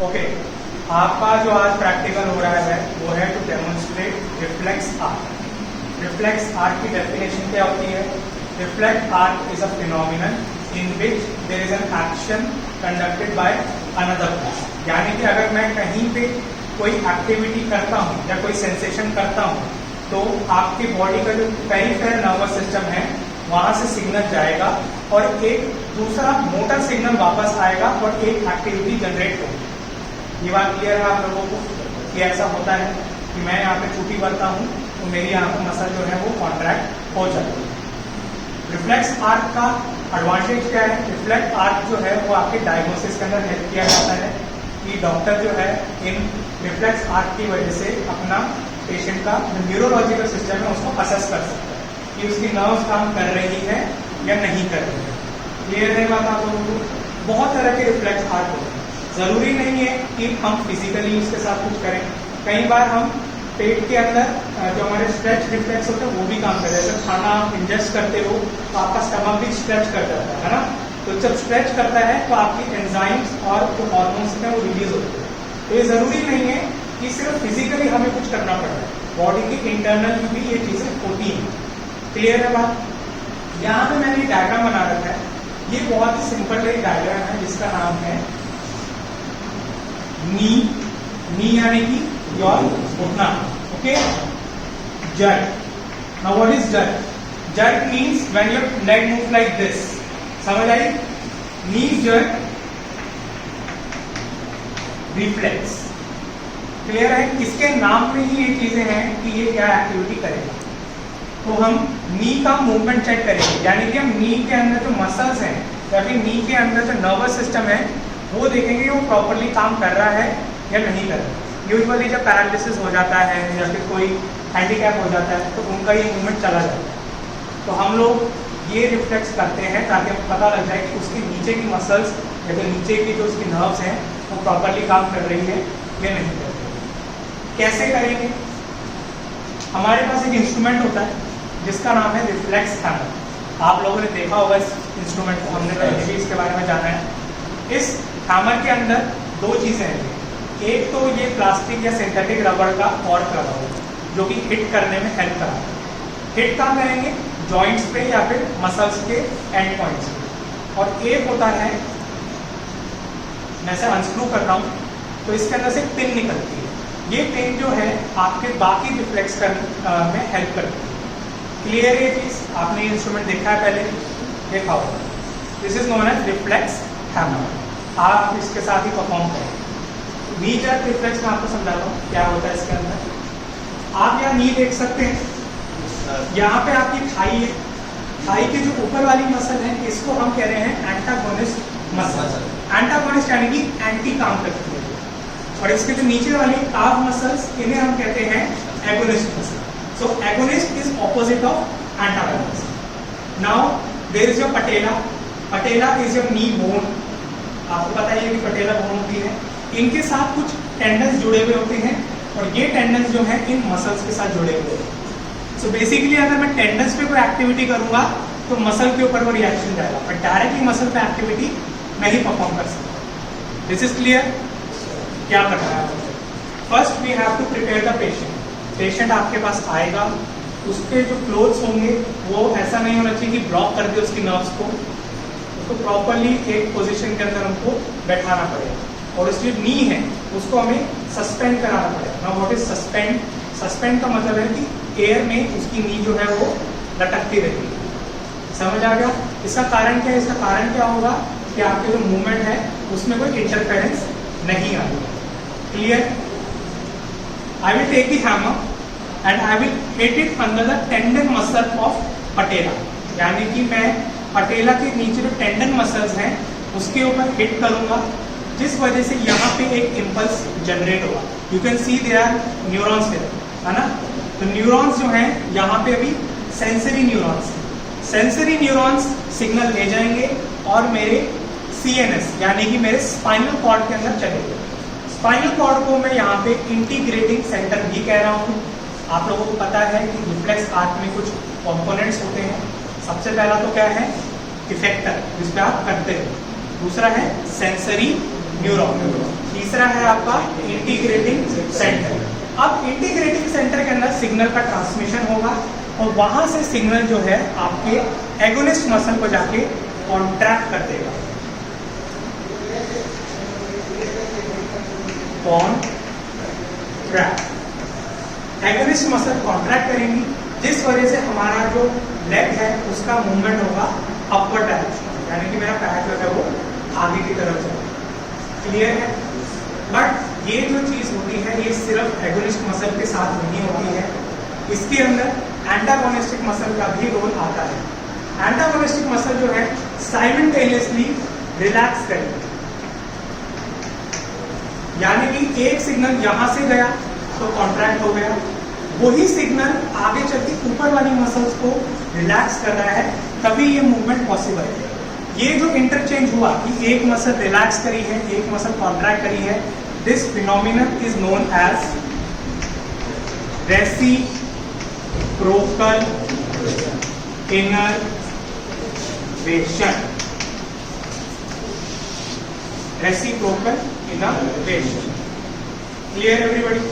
Okay, आपका जो आज प्रैक्टिकल हो रहा है वो है to demonstrate reflex arc. Reflex arc की डेफिनेशन क्या होती है? Reflect arc is a phenomenon in which there is an action conducted by another person. यानी कि अगर मैं कहीं पे कोई एक्टिविटी करता हूँ या कोई सेंसेशन करता हूँ तो आपकी बॉडी का जो पेरिफेरल नर्वस सिस्टम है वहां से सिग्नल जाएगा और एक दूसरा मोटर सिग्नल वापस आएगा और एक एक्टिविटी जनरेट होगी। ये बात क्लियर है आप लोगों को कि ऐसा होता है कि मैं यहाँ पे चूटी करता हूँ तो मेरी यहाँ पे मसल जो है वो कॉन्ट्रैक्ट हो जाती है। रिफ्लेक्स आर्क का एडवांटेज क्या है? रिफ्लेक्स आर्क जो है वो आपके डायग्नोसिस के अंदर हेल्प किया जाता है कि डॉक्टर जो है इन रिफ्लेक्स आर्क की वजह से अपना पेशेंट का न्यूरोलॉजिकल सिस्टम है उसको असेस कर सकता है कि उसकी नर्व्स काम कर रही है या नहीं कर रही है। क्लियर है बात आप लोगों को? बहुत तरह के रिफ्लेक्स आर्क होते हैं, जरूरी नहीं है कि हम फिजिकली उसके साथ कुछ करें। कई बार हम पेट के अंदर जो हमारे स्ट्रेच रिफ्लेक्स होते हैं वो भी काम करते हैं। जैसे खाना आप इंजेस्ट करते हो तो आपका स्टमक भी स्ट्रेच कर जाता है ना, तो जब स्ट्रेच करता है तो आपकी एंजाइम्स और जो हॉर्मोन्स हैं वो रिलीज होते हैं। तो ये जरूरी नहीं है कि सिर्फ फिजिकली हमें कुछ करना पड़ता है, बॉडी के इंटरनल भी ये चीजें होती हैं। क्लियर है बात? यहाँ पे मैंने डायग्राम बना रखा है, ये बहुत ही सिंपल एक डायग्राम है जिसका नाम है नी। नी यानी कि योर घुटना। Okay, jerk. Now what is jerk? Jerk means when your leg move like this. समझ आई? Knee jerk reflex. क्लियर है? इसके नाम में ही ये चीजें हैं कि ये क्या एक्टिविटी करेगा। तो हम नी का मूवमेंट चेक करेंगे, यानी कि हम नी के अंदर जो मसल्स हैं या फिर नी के अंदर जो नर्वस सिस्टम है वो देखेंगे वो प्रॉपरली काम कर रहा है या नहीं कर रहा है। यूजुअली जब पैरालिसिस हो जाता है या फिर कोई हैंडीकैप हो जाता है तो उनका ये मूवमेंट चला जाता है। तो हम लोग ये रिफ्लेक्स करते हैं ताकि हमको पता लग जाए कि उसके नीचे की मसल्स या फिर नीचे की जो उसकी नर्व्स हैं वो प्रॉपरली काम कर रही है या नहीं कर रही है। कैसे करेंगे? हमारे पास एक इंस्ट्रूमेंट होता है जिसका नाम है रिफ्लेक्स हैमर। आप लोगों ने देखा होगा इस इंस्ट्रूमेंट को, हमने पहले भी इसके बारे में जाना है। इस हैमर के अंदर दो चीजें हैं। एक तो ये प्लास्टिक या सिंथेटिक रबड़ का कॉर्ड लगा हुआ है जो कि हिट करने में हेल्प करता है। हिट कहाँ करेंगे? जॉइंट्स पे या फिर मसल्स के एंड पॉइंट्स पे। और एक होता है, मैं से अनस्क्रू कर रहा हूँ तो इसके अंदर से पिन निकलती है। ये पिन जो है आपके बाकी रिफ्लेक्स में हेल्प करती है। क्लियर ये चीज? आपने ये इंस्ट्रूमेंट देखा है पहले? देखा होगा। This is known as reflex hammer. आप इसके साथ ही परफॉर्म करें। नी जर्क रिफ्लेक्स में आपको समझाता हूँ क्या होता है इसके अंदर। आप यहाँ नी देख सकते हैं, यहाँ पे आपकी थाई है। थाई की जो ऊपर वाली मसल है इसको हम कह रहे हैं एंटागोनिस्ट मसल। एंटागोनिस्ट यानी कि एंटी काम करती है। और इसके जो नीचे वाली काफ मसल्स इन्हें हम कहते हैं agonist muscle. So agonist is opposite of antagonist. Now there is your patella. Patella is your knee bone. आपको पता है कि patella bone होती है। इनके साथ कुछ टेंडन्स जुड़े हुए होते हैं और ये टेंडन्स जो है इन मसल्स के साथ जुड़े हुए हैं। So basically अगर मैं टेंडन्स पे कोई एक्टिविटी करूंगा तो मसल के ऊपर वो रिएक्शन जाएगा, पर डायरेक्टली मसल पे एक्टिविटी नहीं परफॉर्म कर सकता। This is clear? क्या करना है? First we have to prepare the patient. Patient आपके पास आएगा, उसके जो क्लोथ्स होंगे वो ऐसा नहीं होना चाहिए कि ब्लॉक कर दे उसकी नर्व्स को। उसको प्रॉपरली एक पोजीशन के अंदर हमको बैठाना पड़ेगा और उसकी नी है उसको हमें सस्पेंड कराना पड़ेगा। Now what is suspend? Suspend का मतलब है कि एयर में उसकी नी जो है वो लटकती रहती है। समझ आ गया? इसका कारण क्या है? इसका कारण क्या होगा कि आपके जो मूवमेंट है उसमें कोई इंटरफेरेंस नहीं आएगा। Clear? I will take the hammer and I will hit it under the tendon muscle of patella. यानी कि मैं पटेला के नीचे जो टेंडन मसल्स हैं उसके ऊपर हिट करूंगा जिस वजह से यहाँ पे एक इम्पल्स जनरेट होगा। You can see there are neurons है ना? तो न्यूरॉन्स जो हैं यहाँ पे अभी sensory neurons, sensory neurons signal ले जाएंगे और मेरे CNS यानी कि मेरे स्पाइनल कॉर्ड के अंदर चलेंगे। स्पाइनल कॉर्ड को मैं यहाँ पे इंटीग्रेटिंग सेंटर भी कह रहा हूँ। आप लोगों को पता है कि रिफ्लेक्स आर्क में कुछ कंपोनेंट्स होते हैं। सबसे पहला तो क्या है? इफेक्टर, जिस पे आप करते हो। दूसरा है सेंसरी न्यूरॉन। तीसरा है आपका इंटीग्रेटिंग सेंटर। अब इंटीग्रेटिंग सेंटर के अंदर सिग्नल का ट्रांसमिशन होगा और वहां से सिग्नल जो है आपके एगोनिस्ट मसल को जाके कॉन्ट्रैक्ट कर देगा। कॉन्ट्रैक्ट, एगोनिस्ट मसल कॉन्ट्रैक्ट करेंगी, जिस वजह से हमारा जो लेग है उसका मूवमेंट होगा अपवर्ड डायरेक्शन, यानी कि मेरा पैर जो है वो आगे की तरफ जाएगा। क्लियर है? बट ये जो चीज होती है ये सिर्फ एगोनिस्ट मसल के साथ नहीं होती है, इसके अंदर एंटागोनिस्टिक मसल का भी रोल आता है। एंटागोनिस्टिक मसल जो है साइमल्टेनियसली रिलैक्स करेंगे, यानी कि एक सिग्नल यहां से गया तो कॉन्ट्रैक्ट हो गया, वही सिग्नल आगे चल के ऊपर वाली मसल्स को रिलैक्स कर रहा है, तभी ये मूवमेंट पॉसिबल है। ये जो इंटरचेंज हुआ कि एक मसल रिलैक्स करी है, एक मसल कॉन्ट्रैक्ट करी है, this phenomenon is known as reciprocal innervation. Reciprocal innervation. Clear everybody?